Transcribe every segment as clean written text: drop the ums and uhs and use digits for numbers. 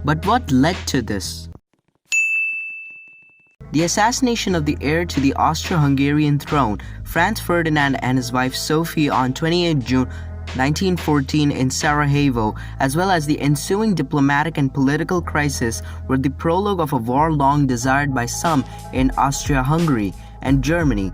But what led to this? The assassination of the heir to the Austro-Hungarian throne, Franz Ferdinand, and his wife Sophie on 28 June 1914 in Sarajevo, as well as the ensuing diplomatic and political crisis, were the prologue of a war long desired by some in Austria-Hungary and Germany.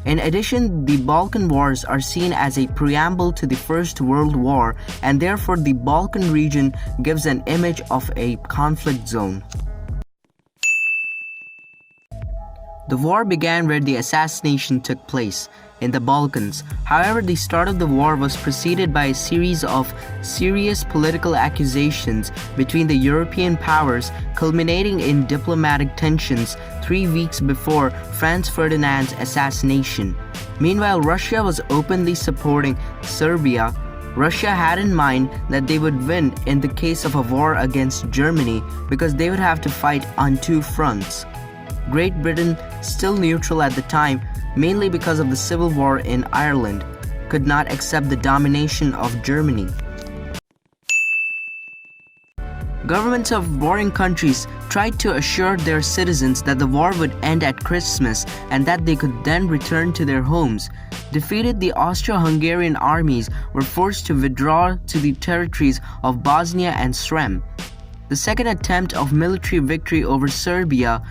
In addition, the Balkan Wars are seen as a preamble to the First World War, and therefore the Balkan region gives an image of a conflict zone. The war began where the assassination took place, in the Balkans. However, the start of the war was preceded by a series of serious political accusations between the European powers, culminating in diplomatic tensions 3 weeks before Franz Ferdinand's assassination. Meanwhile, Russia was openly supporting Serbia. Russia had in mind that they would win in the case of a war against Germany because they would have to fight on two fronts. Great Britain, still neutral at the time, mainly because of the civil war in Ireland, could not accept the domination of Germany. Governments of warring countries tried to assure their citizens that the war would end at Christmas and that they could then return to their homes. Defeated, the Austro-Hungarian armies were forced to withdraw to the territories of Bosnia and Srem. The second attempt of military victory over Serbia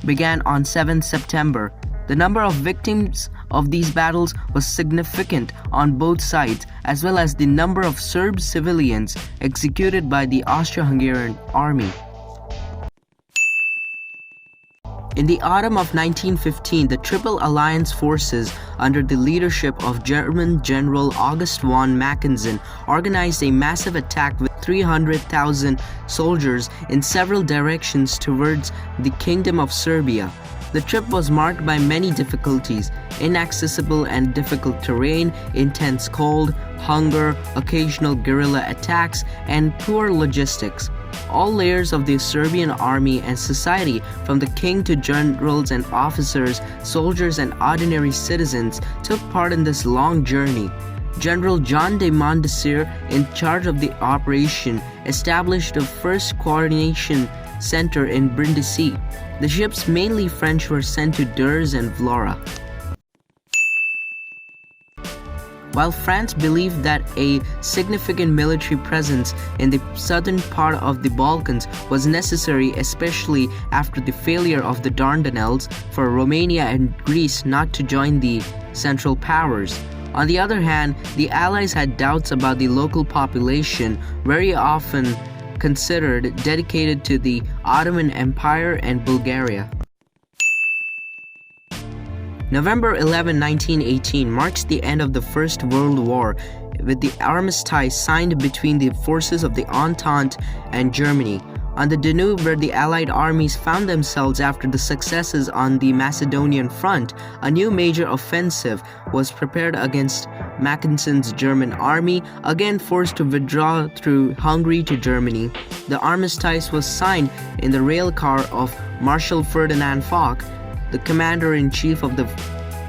began on 7 September. The number of victims of these battles was significant on both sides, as well as the number of Serb civilians executed by the Austro-Hungarian army. In the autumn of 1915, the Triple Alliance forces, under the leadership of German General August von Mackensen, organized a massive attack with 300,000 soldiers in several directions towards the Kingdom of Serbia. The trip was marked by many difficulties: inaccessible and difficult terrain, intense cold, hunger, occasional guerrilla attacks, and poor logistics. All layers of the Serbian army and society, from the king to generals and officers, soldiers and ordinary citizens, took part in this long journey. General John de Mondesir, in charge of the operation, established the first coordination center in Brindisi. The ships, mainly French, were sent to Durs and Vlora. While France believed that a significant military presence in the southern part of the Balkans was necessary, especially after the failure of the Dardanelles, for Romania and Greece not to join the Central Powers. On the other hand, the Allies had doubts about the local population, very often considered dedicated to the Ottoman Empire and Bulgaria. November 11, 1918 marks the end of the First World War, with the armistice signed between the forces of the Entente and Germany. On the Danube, where the Allied armies found themselves after the successes on the Macedonian Front, a new major offensive was prepared against Mackensen's German army, again forced to withdraw through Hungary to Germany. The armistice was signed in the rail car of Marshal Ferdinand Foch, the commander-in-chief of the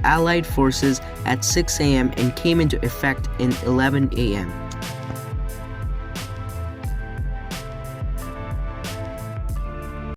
Allied forces, at 6 a.m. and came into effect in 11 a.m.